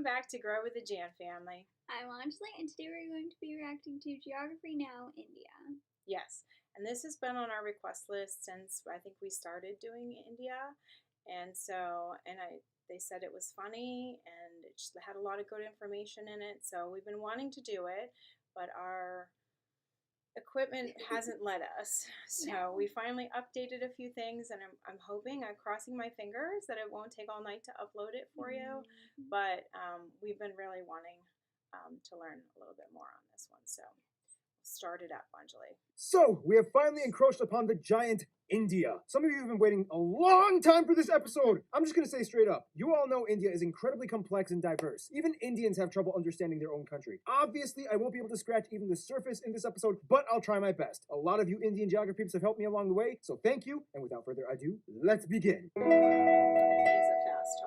welcome back to Grow with the J.A.N family. I'm Anjali, and today we're going to be reacting to Geography Now, India. Yes, and this has been on our request list since I think we started doing India, and they said it was funny and it just had a lot of good information in it, so we've been wanting to do it, but our equipment hasn't let us. So we finally updated a few things, and I'm hoping, I'm crossing my fingers that it won't take all night to upload it for you. But we've been really wanting to learn a little bit more on this one. So start it up, Anjali. So we have finally encroached upon the giant India. Some of you have been waiting a long time for this episode. I'm just going to say straight up, you all know India is incredibly complex and diverse. Even Indians have trouble understanding their own country. Obviously, I won't be able to scratch even the surface in this episode, but I'll try my best. A lot of you Indian geography peeps have helped me along the way, so thank you. And without further ado, let's begin.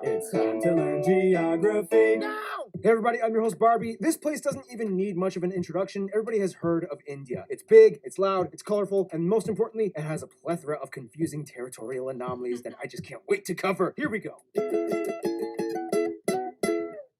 It's time to learn geography now! Hey everybody, I'm your host Barbie. This place doesn't even need much of an introduction. Everybody has heard of India. It's big, it's loud, it's colorful, and most importantly, it has a plethora of confusing territorial anomalies that I just can't wait to cover. Here we go.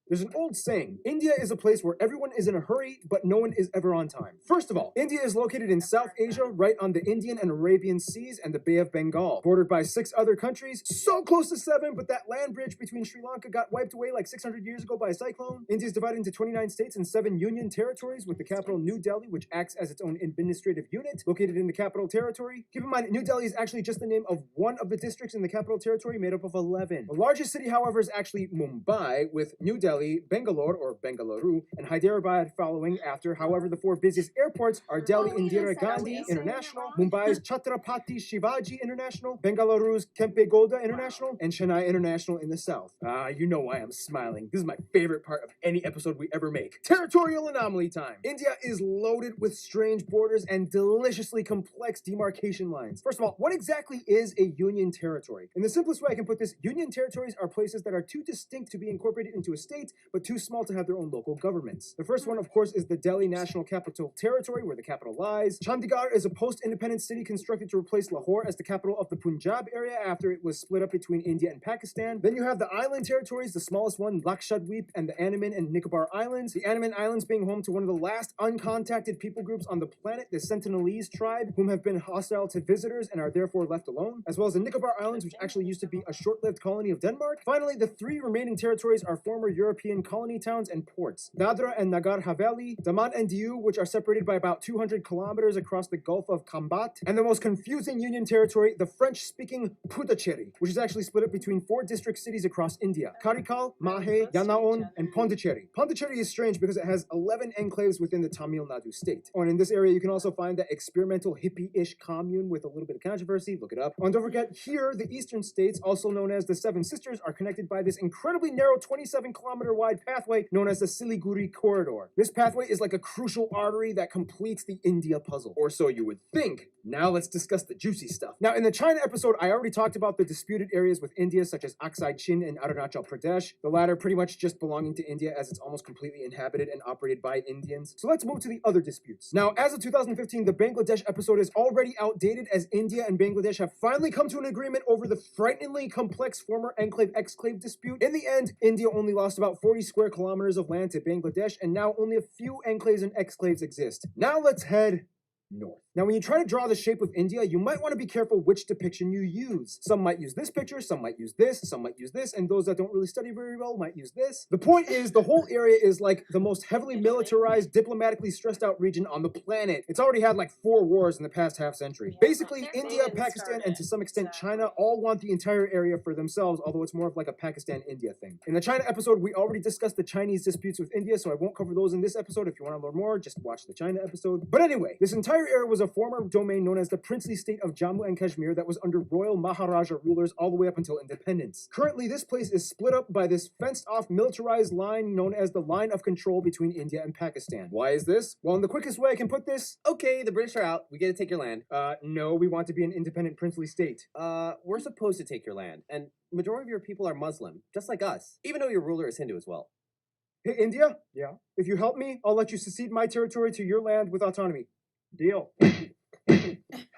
There's an old saying, India is a place where everyone is in a hurry, but no one is ever on time. First of all, India is located in South Asia, right on the Indian and Arabian Seas and the Bay of Bengal, bordered by 6 other countries, so close to 7, but that land bridge between Sri Lanka got wiped away like 600 years ago by a cyclone. India is divided into 29 states and 7 union territories, with the capital New Delhi, which acts as its own administrative unit, located in the capital territory. Keep in mind, New Delhi is actually just the name of one of the districts in the capital territory, made up of 11. The largest city, however, is actually Mumbai, with New Delhi, Bangalore or Bengaluru, and Hyderabad following after. However, the 4 busiest airports are Delhi Indira Gandhi International, Mumbai's Chhatrapati Shivaji International, Bengaluru's Kempe Gowda International, and Chennai International in the south. You know why I'm smiling. This is my favorite part of any episode we ever make. Territorial anomaly time. India is loaded with strange borders and deliciously complex demarcation lines. First of all, what exactly is a union territory? In the simplest way I can put this, union territories are places that are too distinct to be incorporated into a state, but too small to have their own local governments. The first one, of course, is the Delhi National Capital Territory, where the capital lies. Chandigarh is a post-independent city constructed to replace Lahore as the capital of the Punjab area after it was split up between India and Pakistan. Then you have the island territories, the smallest one, Lakshadweep, and the Andaman and Nicobar Islands. The Andaman Islands being home to one of the last uncontacted people groups on the planet, the Sentinelese tribe, whom have been hostile to visitors and are therefore left alone, as well as the Nicobar Islands, which actually used to be a short-lived colony of Denmark. Finally, the 3 remaining territories are former European colony towns and ports. Dadra and Nagar Haveli, Daman and Diu, which are separated by about 200 kilometers across the Gulf of Khambat, and the most confusing union territory, the French-speaking Puducherry, which is actually split up between 4 district cities across India: Karikal, Mahe, Yanaon, and Pondicherry. Pondicherry is strange because it has 11 enclaves within the Tamil Nadu state. Oh, and in this area you can also find that experimental hippie-ish commune with a little bit of controversy. Look it up. Oh, and don't forget, here, the eastern states, also known as the Seven Sisters, are connected by this incredibly narrow 27-kilometer wide pathway known as the Siliguri Corridor. This pathway is like a crucial artery that completes the India puzzle. Or so you would think. Now let's discuss the juicy stuff. Now, in the China episode, I already talked about the disputed areas with India, such as Aksai Chin and Arunachal Pradesh, the latter pretty much just belonging to India as it's almost completely inhabited and operated by Indians. So let's move to the other disputes. Now, as of 2015, the Bangladesh episode is already outdated, as India and Bangladesh have finally come to an agreement over the frighteningly complex former enclave-exclave dispute. In the end, India only lost about 40 square kilometers of land to Bangladesh, and now only a few enclaves and exclaves exist. Now let's head north. Now, when you try to draw the shape of India, you might want to be careful which depiction you use. Some might use this picture, some might use this, some might use this, and those that don't really study very well might use this. The point is, the whole area is like the most heavily militarized, diplomatically stressed out region on the planet. It's already had like 4 wars in the past half century. Basically, India, Pakistan, and to some extent China all want the entire area for themselves, although it's more of like a Pakistan-India thing. In the China episode, we already discussed the Chinese disputes with India, so I won't cover those in this episode. If you want to learn more, just watch the China episode. But anyway, this entire area was a former domain known as the princely state of Jammu and Kashmir that was under royal Maharaja rulers all the way up until independence. Currently, this place is split up by this fenced-off militarized line known as the line of control between India and Pakistan. Why is this? Well, in the quickest way I can put this, okay, the British are out. We get to take your land. No, we want to be an independent princely state. We're supposed to take your land, and majority of your people are Muslim, just like us, even though your ruler is Hindu as well. Hey, India? Yeah? If you help me, I'll let you secede my territory to your land with autonomy. Deal.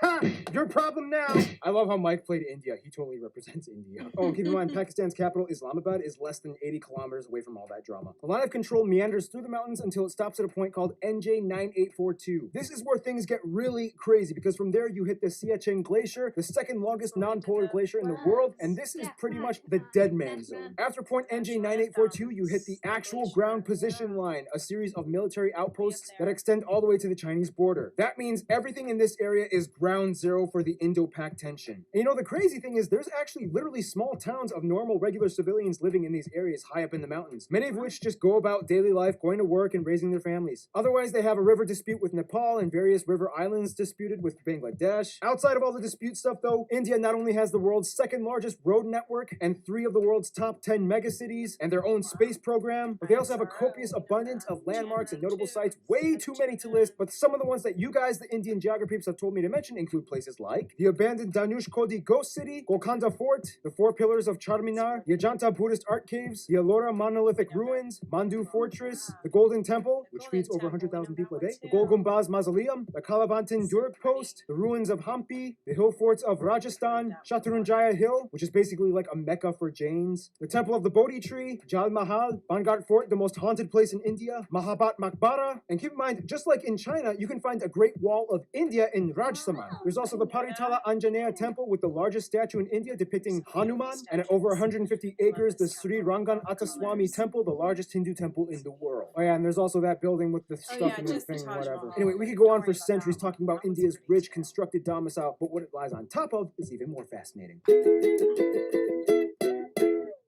Ha! Your problem now! I love how Mike played India. He totally represents India. Oh, keep in mind, Pakistan's capital, Islamabad, is less than 80 kilometers away from all that drama. The line of control meanders through the mountains until it stops at a point called NJ9842. This is where things get really crazy, because from there you hit the J.A.N Glacier, the second longest non-polar glacier in the world, and this is pretty much the dead man zone. After point NJ9842, you hit the actual ground position line, a series of military outposts that extend all the way to the Chinese border. That means everything in this area is ground zero for the Indo-Pak tension. And you know, the crazy thing is there's actually literally small towns of normal, regular civilians living in these areas high up in the mountains, many of which just go about daily life, going to work and raising their families. Otherwise, they have a river dispute with Nepal and various river islands disputed with Bangladesh. Outside of all the dispute stuff though, India not only has the world's second largest road network and 3 of the world's top 10 megacities and their own space program, but they also have a copious abundance of landmarks and notable sites, way too many to list, but some of the ones that you guys, the Indian geography peeps, have told me to mention include places like the abandoned Danush Kodi Ghost City, Golconda Fort, the 4 pillars of Charminar, the Ajanta Buddhist art caves, the Ellora monolithic ruins, Mandu Fortress, the Golden Temple, which feeds over 100,000 people a day, the Gol Gumbaz Mausoleum, the Kalavantin Durg Post, the ruins of Hampi, the hill forts of Rajasthan, Shatrunjaya Hill, which is basically like a mecca for Jains, the Temple of the Bodhi Tree, Jal Mahal, Bangar Fort, the most haunted place in India, Mahabat Makbara, and keep in mind, just like in China, you can find a Great Wall of India in Rajsamand. There's also the Paritala Anjaneya Temple with the largest statue in India depicting Hanuman, and at over 150 acres, the Sri Rangan Attaswamy Temple, the largest Hindu temple in the world. Oh yeah, and there's also that building with the stuff in the thing, whatever. Anyway, we could go on for centuries talking about India's rich constructed domicile, but what it lies on top of is even more fascinating.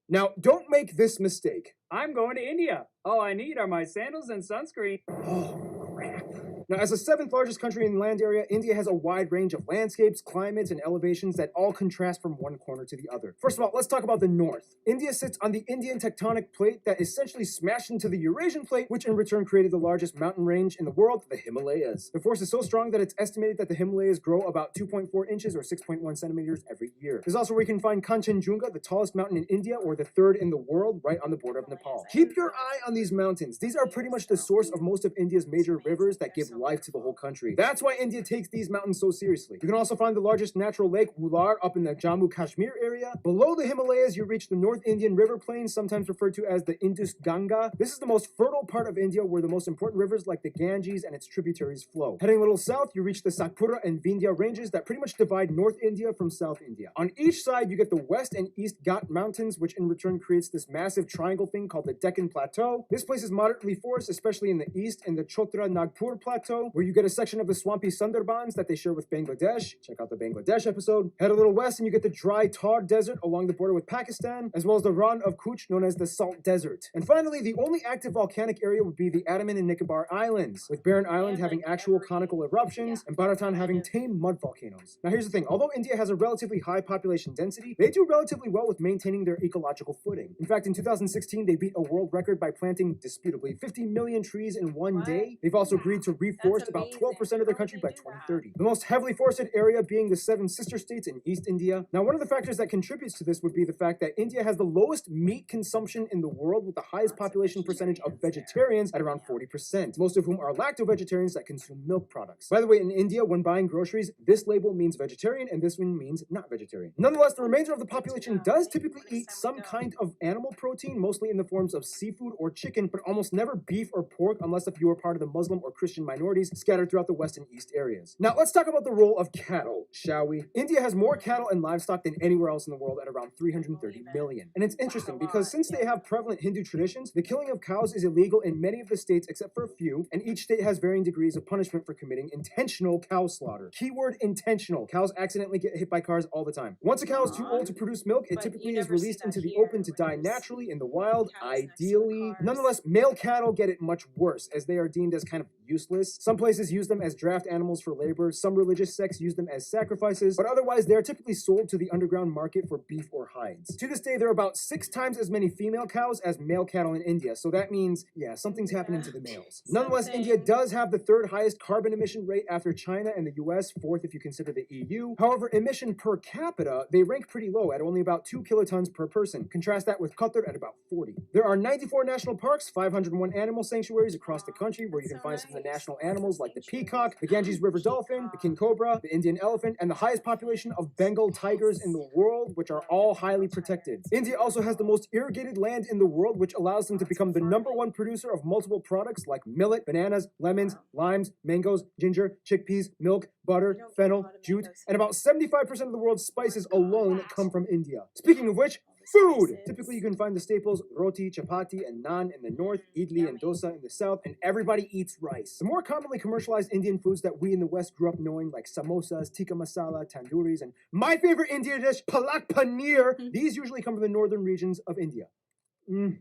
Now, don't make this mistake. I'm going to India. All I need are my sandals and sunscreen. Oh, crap. Now, as the 7th largest country in land area, India has a wide range of landscapes, climates, and elevations that all contrast from one corner to the other. First of all, let's talk about the north. India sits on the Indian tectonic plate that essentially smashed into the Eurasian plate, which in return created the largest mountain range in the world, the Himalayas. The force is so strong that it's estimated that the Himalayas grow about 2.4 inches or 6.1 centimeters every year. There's also where you can find Kanchenjunga, the tallest mountain in India, or the 3rd in the world, right on the border of Nepal. Keep your eye on these mountains. These are pretty much the source of most of India's major rivers that give life to the whole country. That's why India takes these mountains so seriously. You can also find the largest natural lake, Wular, up in the Jammu Kashmir area. Below the Himalayas, you reach the North Indian River Plain, sometimes referred to as the Indus Ganga. This is the most fertile part of India where the most important rivers like the Ganges and its tributaries flow. Heading a little south, you reach the Satpura and Vindhya ranges that pretty much divide North India from South India. On each side, you get the West and East Ghat Mountains, which in return creates this massive triangle thing called the Deccan Plateau. This place is moderately forested, especially in the east, in the Chotra Nagpur Plateau, where you get a section of the swampy Sundarbans that they share with Bangladesh. Check out the Bangladesh episode. Head a little west and you get the dry Thar Desert along the border with Pakistan, as well as the Rann of Kutch, known as the Salt Desert. And finally, the only active volcanic area would be the Andaman and Nicobar Islands, with Barren Island having actual conical eruptions and Bharatan having tame mud volcanoes. Now here's the thing, although India has a relatively high population density, they do relatively well with maintaining their ecological footing. In fact, in 2016, they beat a world record by planting, disputably, 50 million trees in one day. They've also agreed to reforest about 12% of their country by 2030. The most heavily forested area being the 7 sister states in East India. Now, one of the factors that contributes to this would be the fact that India has the lowest meat consumption in the world, with the highest population percentage of vegetarians at around 40%, most of whom are lacto-vegetarians that consume milk products. By the way, in India, when buying groceries, this label means vegetarian and this one means not vegetarian. Nonetheless, the remainder of the population does typically eat some kind of animal protein, mostly in the forms of seafood or chicken, but almost never beef or pork unless if you are part of the Muslim or Christian minorities scattered throughout the West and East areas. Now, let's talk about the role of cattle, shall we? India has more cattle and livestock than anywhere else in the world at around 330 million. And it's interesting because since they have prevalent Hindu traditions, the killing of cows is illegal in many of the states except for a few, and each state has varying degrees of punishment for committing intentional cow slaughter. Keyword intentional. Cows accidentally get hit by cars all the time. Once a cow is too old to produce milk, it typically is released into the open to die naturally in the wild, ideally. Nonetheless, male cattle get it much worse, as they are deemed as kind of useless. Some places use them as draft animals for labor, some religious sects use them as sacrifices, but otherwise they are typically sold to the underground market for beef or hides. To this day, there are about 6 times as many female cows as male cattle in India, so that means, yeah, something's happening to the males. Nonetheless, India does have the 3rd highest carbon emission rate after China and the US, 4th if you consider the EU. However, emission per capita, they rank pretty low at only about 2 kilotons per person. Contrast that with Qatar at about 40. There are 94 national parks, 501 animal sanctuaries across the country where you can find some of the national animals like the peacock, the Ganges River dolphin, the king cobra, the Indian elephant, and the highest population of Bengal tigers in the world, which are all highly protected. India also has the most irrigated land in the world, which allows them to become the #1 producer of multiple products like millet, bananas, lemons, limes, mangoes, ginger, chickpeas, milk, butter, fennel, jute, and about 75% of the world's spices alone come from India. Speaking of which, food! Typically, you can find the staples roti, chapati, and naan in the north, idli and dosa in the south, and everybody eats rice. The more commonly commercialized Indian foods that we in the West grew up knowing, like samosas, tikka masala, tandoori's, and my favorite Indian dish, palak paneer, these usually come from the northern regions of India.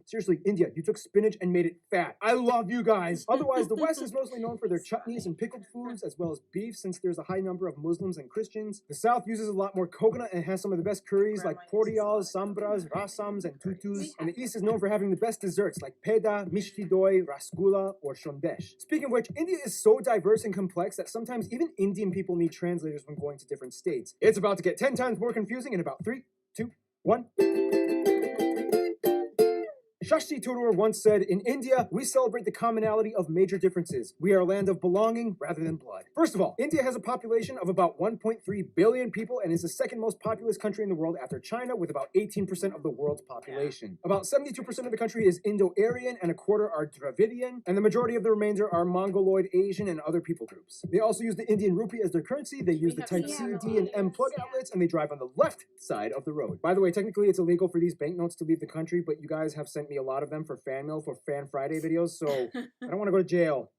Seriously, India, you took spinach and made it fat. I love you guys. Otherwise, the West is mostly known for their chutneys and pickled foods, as well as beef, since there's a high number of Muslims and Christians. The South uses a lot more coconut and has some of the best curries like porials, sambras, rasams, and tutus. And the East is known for having the best desserts like peda, mishti doi, rasgulla, or shondesh. Speaking of which, India is so diverse and complex that sometimes even Indian people need translators when going to different states. It's about to get 10 times more confusing in about 3, 2, 1. Shashti Tharoor once said, "In India, we celebrate the commonality of major differences. We are a land of belonging rather than blood." First of all, India has a population of about 1.3 billion people and is the second most populous country in the world after China, with about 18% of the world's population. About 72% of the country is Indo-Aryan and a quarter are Dravidian, and the majority of the remainder are Mongoloid, Asian, and other people groups. They also use the Indian rupee as their currency. They use the type C, D, and M plug outlets, and they drive on the left side of the road. By the way, technically it's illegal for these banknotes to leave the country, but you guys have sent me a lot of them for fan mail for Fan Friday videos, so I don't want to go to jail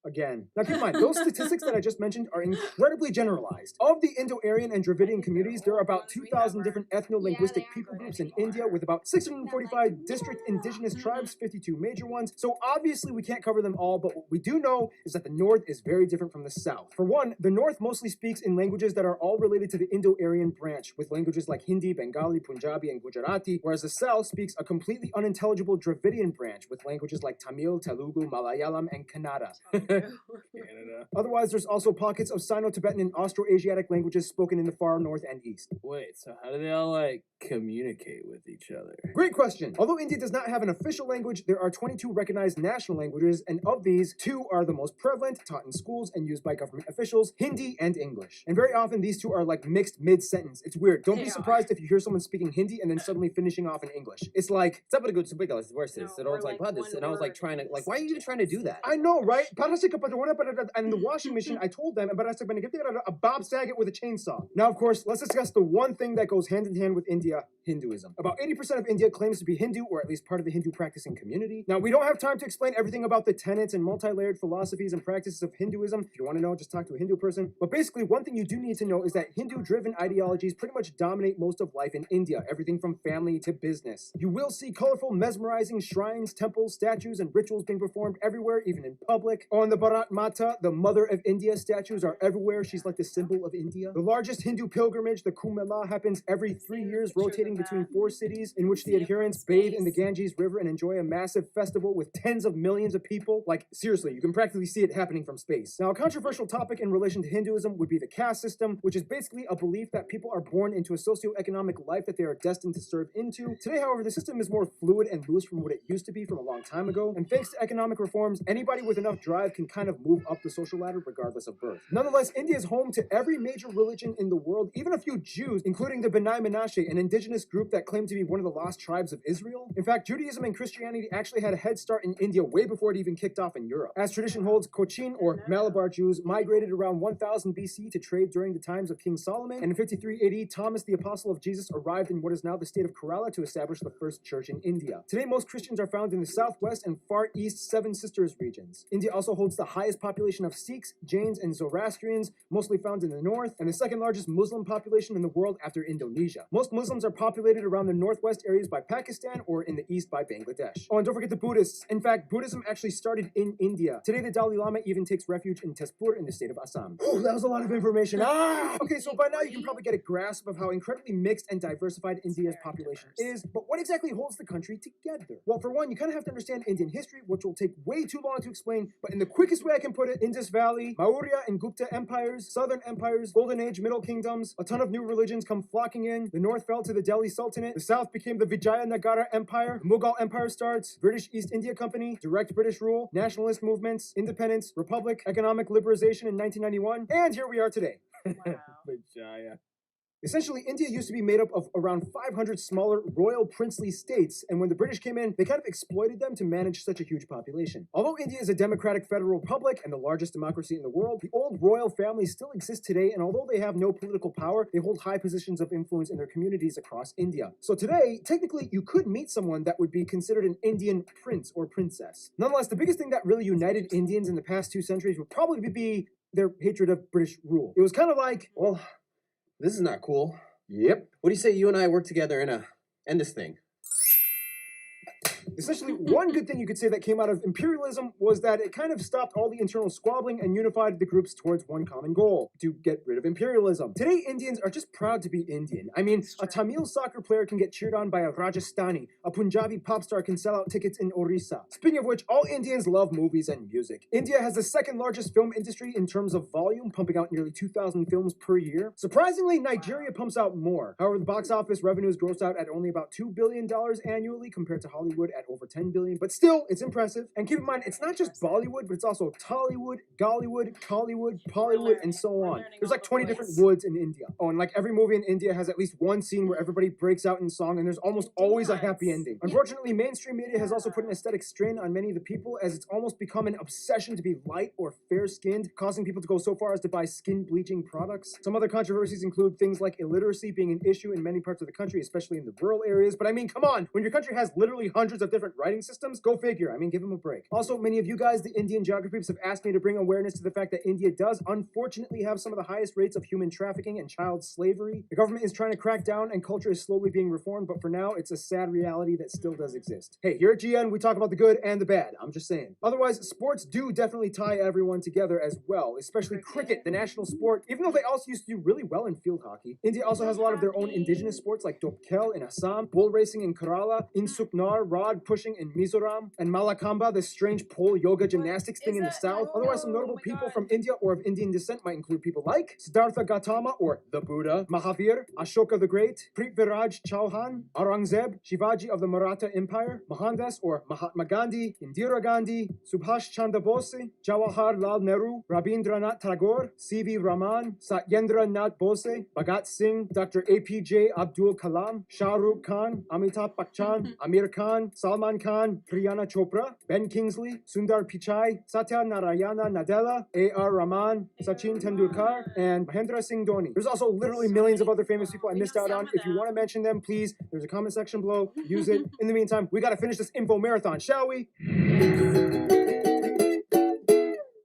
again. Now keep in mind, those statistics that I just mentioned are incredibly generalized. Of the Indo-Aryan and Dravidian communities, there are about 2,000 different ethno-linguistic people groups in India, with about 645 district indigenous tribes, 52 major ones. So obviously we can't cover them all, but what we do know is that the North is very different from the South. For one, the North mostly speaks in languages that are all related to the Indo-Aryan branch, with languages like Hindi, Bengali, Punjabi, and Gujarati, whereas the South speaks a completely unintelligible Dravidian branch, with languages like Tamil, Telugu, Malayalam, and Kannada. Canada. Otherwise, there's also pockets of Sino-Tibetan and Austroasiatic languages spoken in the far north and east. Wait, so how do they all, like, communicate with each other? Great question. Although India does not have an official language, there are 22 recognized national languages, and of these, 2 are the most prevalent, taught in schools, and used by government officials, Hindi and English. And very often, these 2 are like mixed mid-sentence. It's weird. Don't be surprised if you hear someone speaking Hindi and then suddenly finishing off in English. It's like, it's worse. And I was like, what? And I was like, why are you even trying to do that? I know, right? And the washing machine, I told them, a Bob Saget with a chainsaw. Now, of course, let's discuss the one thing that goes hand in hand with India, Hinduism. About 80% of India claims to be Hindu, or at least part of the Hindu practicing community. Now, we don't have time to explain everything about the tenets and multi-layered philosophies and practices of Hinduism. If you want to know, just talk to a Hindu person. But basically, one thing you do need to know is that Hindu-driven ideologies pretty much dominate most of life in India, everything from family to business. You will see colorful, mesmerizing shrines, temples, statues, and rituals being performed everywhere, even in public. On the Bharat Mata, the Mother of India, statues are everywhere. She's like the symbol of India. The largest Hindu pilgrimage, the Kumbh Mela, happens every 3 years, rotating between 4 cities, in which the adherents bathe in the Ganges River and enjoy a massive festival with tens of millions of people. Like, seriously, you can practically see it happening from space. Now, a controversial topic in relation to Hinduism would be the caste system, which is basically a belief that people are born into a socioeconomic life that they are destined to serve into. Today, however, the system is more fluid and loose from what it used to be from a long time ago, and thanks to economic reforms, anybody with enough drive can kind of move up the social ladder regardless of birth. Nonetheless, India is home to every major religion in the world, even a few Jews, including the B'nai Menashe, an indigenous group that claimed to be one of the lost tribes of Israel. In fact, Judaism and Christianity actually had a head start in India way before it even kicked off in Europe. As tradition holds, Cochin, or Malabar Jews, migrated around 1000 BC to trade during the times of King Solomon, and in 53 AD, Thomas, the apostle of Jesus, arrived in what is now the state of Kerala to establish the first church in India. Today, most Christians are found in the southwest and far east Seven Sisters regions. India also holds the highest population of Sikhs, Jains, and Zoroastrians, mostly found in the north, and the second largest Muslim population in the world after Indonesia. Most Muslims are populated around the northwest areas by Pakistan, or in the east by Bangladesh. Oh, and don't forget the Buddhists. In fact, Buddhism actually started in India. Today, the Dalai Lama even takes refuge in Tezpur in the state of Assam. Oh, that was a lot of information. Okay, so by now you can probably get a grasp of how incredibly mixed and diversified India's population is, but what exactly holds the country together? Well, for one, you kind of have to understand Indian history, which will take way too long to explain, but in the quickest way I can put it, Indus Valley, Maurya and Gupta empires, southern empires, Golden Age, Middle Kingdoms, a ton of new religions come flocking in, the north fell to the Delhi Sultanate, the south became the Vijayanagara Empire, the Mughal Empire starts, British East India Company, direct British rule, nationalist movements, independence, republic, economic liberalization in 1991, and here we are today. Wow. Vijaya. Essentially, India used to be made up of around 500 smaller royal princely states, and when the British came in, they kind of exploited them to manage such a huge population. Although India is a democratic federal republic and the largest democracy in the world, the old royal families still exist today, and although they have no political power, they hold high positions of influence in their communities across India. So today, technically, you could meet someone that would be considered an Indian prince or princess. Nonetheless, the biggest thing that really united Indians in the past 2 centuries would probably be their hatred of British rule. It was kind of like, Well, this is not cool. yep. What do you say you and I work together and end this thing? Essentially, one good thing you could say that came out of imperialism was that it kind of stopped all the internal squabbling and unified the groups towards one common goal, to get rid of imperialism. Today, Indians are just proud to be Indian. I mean, a Tamil soccer player can get cheered on by a Rajasthani. A Punjabi pop star can sell out tickets in Orissa. Speaking of which, all Indians love movies and music. India has the second largest film industry in terms of volume, pumping out nearly 2,000 films per year. Surprisingly, Nigeria pumps out more. However, the box office revenues gross out at only about $2 billion annually compared to Hollywood at over 10 billion, but still, it's impressive. And keep in mind, it's not just Bollywood, but it's also Tollywood, Gollywood, Collywood, Pollywood, and so on. There's like 20 different woods in India. Oh, and like every movie in India has at least one scene where everybody breaks out in song, and there's almost always a happy ending. Unfortunately, mainstream media has also put an aesthetic strain on many of the people, as it's almost become an obsession to be light or fair-skinned, causing people to go so far as to buy skin bleaching products. Some other controversies include things like illiteracy being an issue in many parts of the country, especially in the rural areas. But I mean, come on, when your country has literally hundreds of different writing systems, go figure. I mean, give them a break. Also, many of you guys, the Indian geography peeps, have asked me to bring awareness to the fact that India does unfortunately have some of the highest rates of human trafficking and child slavery. The government is trying to crack down and culture is slowly being reformed, but for now, it's a sad reality that still does exist. Hey, here at J.A.N, we talk about the good and the bad. I'm just saying. Otherwise, sports do definitely tie everyone together as well, especially cricket, the national sport, even though they also used to do really well in field hockey. India also has a lot of their own indigenous sports like Dopkel in Assam, bull racing in Kerala, Insuknar, rod pushing in Mizoram, and Malakamba, the strange pole yoga gymnastics thing in the south. Otherwise, some notable people from India or of Indian descent might include people like Siddhartha Gautama or the Buddha, Mahavir, Ashoka the Great, Prithviraj Chauhan, Aurangzeb, Shivaji of the Maratha Empire, Mohandas or Mahatma Gandhi, Indira Gandhi, Subhash Chandra Bose, Jawaharlal Nehru, Rabindranath Tagore, C.V. Raman, Satyendra Nath Bose, Bhagat Singh, Dr. APJ Abdul Kalam, Shah Rukh Khan, Amitabh Bachchan, Amir Khan, Salman Khan, Priyana Chopra, Ben Kingsley, Sundar Pichai, Satya Narayana Nadella, A.R. Rahman, Sachin Tendulkar, and Mahendra Singh Dhoni. There's also literally millions of other famous people I missed out on. If you want to mention them, please, there's a comment section below. Use it. In the meantime, we got to finish this info marathon, shall we?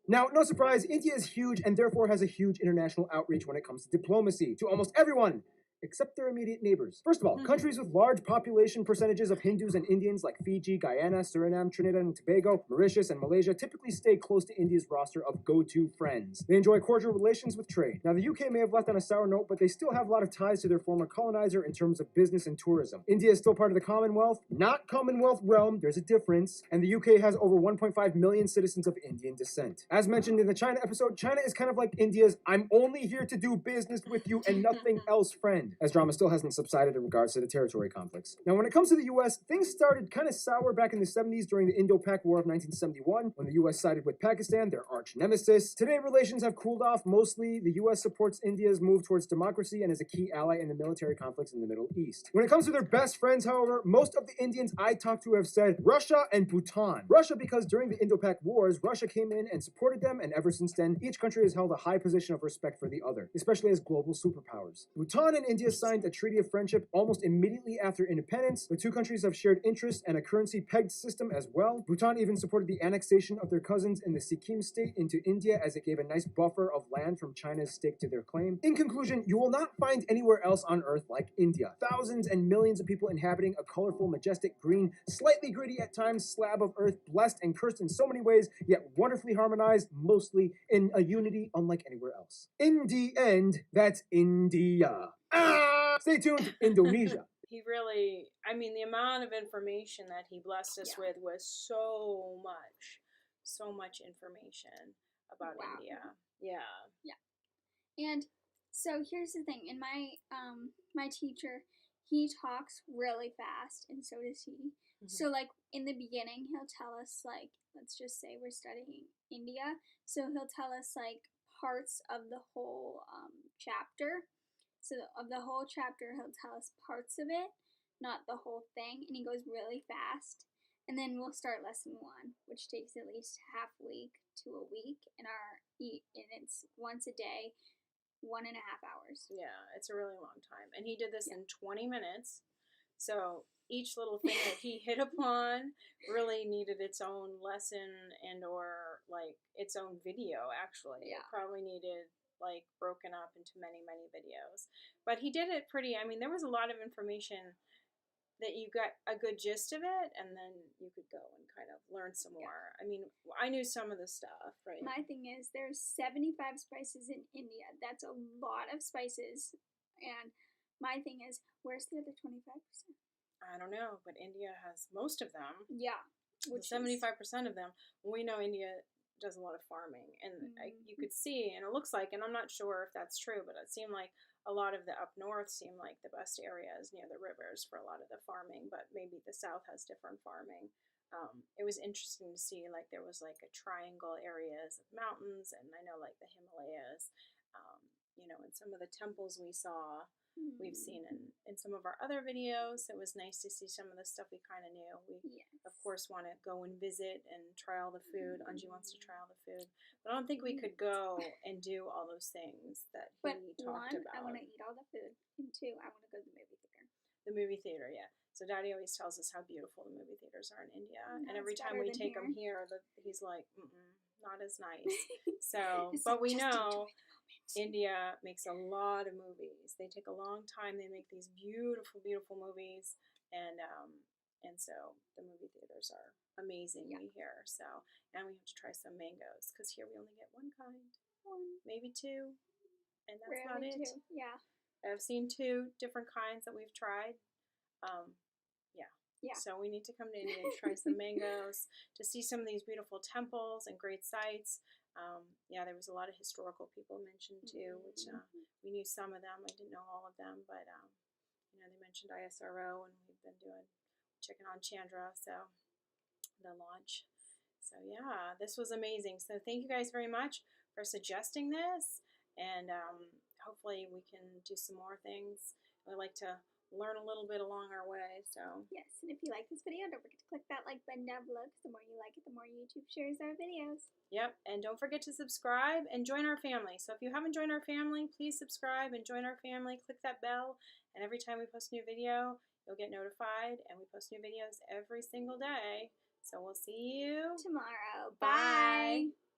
Now, no surprise, India is huge and therefore has a huge international outreach when it comes to diplomacy to almost everyone, except their immediate neighbors. First of all, countries with large population percentages of Hindus and Indians like Fiji, Guyana, Suriname, Trinidad and Tobago, Mauritius, and Malaysia typically stay close to India's roster of go-to friends. They enjoy cordial relations with trade. Now, the UK may have left on a sour note, but they still have a lot of ties to their former colonizer in terms of business and tourism. India is still part of the Commonwealth, not Commonwealth realm, there's a difference, and the UK has over 1.5 million citizens of Indian descent. As mentioned in the China episode, China is kind of like India's "I'm only here to do business with you and nothing else" friend, as drama still hasn't subsided in regards to the territory conflicts. Now, when it comes to the US, things started kind of sour back in the 70s during the Indo-Pak War of 1971, when the US sided with Pakistan, their arch nemesis. Today, relations have cooled off. Mostly, the US supports India's move towards democracy and is a key ally in the military conflicts in the Middle East. When it comes to their best friends, however, most of the Indians I talked to have said Russia and Bhutan. Russia because during the Indo-Pak Wars, Russia came in and supported them, and ever since then, each country has held a high position of respect for the other, especially as global superpowers. Bhutan and India signed a treaty of friendship almost immediately after independence. The two countries have shared interests and a currency-pegged system as well. Bhutan even supported the annexation of their cousins in the Sikkim state into India, as it gave a nice buffer of land from China's stake to their claim. In conclusion, you will not find anywhere else on Earth like India. Thousands and millions of people inhabiting a colorful, majestic, green, slightly gritty at times slab of Earth, blessed and cursed in so many ways, yet wonderfully harmonized, mostly in a unity unlike anywhere else. In the end, that's India. Stay tuned, Indonesia. He really, I mean, the amount of information that he blessed us with was so much. so much information about Wow. India. Yeah. And so here's the thing. In my teacher, he talks really fast, and so does he. So like in the beginning, he'll tell us like, let's just say we're studying India. So he'll tell us like parts of the whole chapter. So of the whole chapter, he'll tell us parts of it, not the whole thing, and he goes really fast. And then we'll start lesson 1, which takes at least half week to a week, and it's once a day, 1.5 hours. Yeah, it's a really long time. And he did this in 20 minutes. So each little thing that he hit upon really needed its own lesson and or like its own video, actually. Yeah. It probably needed like broken up into many, many videos. But he did it pretty, I mean, there was a lot of information that you got a good gist of it, and then you could go and kind of learn some more. I mean, I knew some of the stuff, right? My thing is, there's 75 spices in India. That's a lot of spices. And my thing is, where's the other 25%? I don't know, but India has most of them. Yeah. Which 75% of them. We know India does a lot of farming, and you could see, and it looks like, and I'm not sure if that's true, but it seemed like a lot of the up north seem like the best areas near the rivers for a lot of the farming, but maybe the south has different farming. It was interesting to see, like, there was like a triangle areas of mountains, and I know like the Himalayas, you know, and some of the temples we saw, we've seen in some of our other videos. It was nice to see some of the stuff we kind of knew. We, of course, want to go and visit and try all the food. Anji wants to try all the food. But I don't think we could go and do all those things that he talked about. I want to eat all the food. And 2, I want to go to the movie theater. The movie theater, yeah. So Daddy always tells us how beautiful the movie theaters are in India. And every time we take him here, he's like, not as nice. So, but we know India makes a lot of movies. They take a long time. They make these beautiful, beautiful movies, and so the movie theaters are amazing. We hear so, and we have to try some mangoes because here we only get one kind, maybe 2, and that's about it. 2. Yeah. I've seen 2 different kinds that we've tried. Yeah. So we need to come to India and try some mangoes, to see some of these beautiful temples and great sites. There was a lot of historical people mentioned too, which we knew some of them. I didn't know all of them, but they mentioned ISRO, and we've been checking on Chandra, so the launch. So yeah, this was amazing. So thank you guys very much for suggesting this, and hopefully we can do some more things. We like to learn a little bit along our way. So yes, and if you like this video, don't forget to click that like button down below, because the more you like it, the more YouTube shares our videos. Yep, and don't forget to subscribe and join our family. So if you haven't joined our family, please subscribe and join our family. Click that bell, and every time we post a new video, you'll get notified, and we post new videos every single day. So we'll see you tomorrow. Bye. Bye.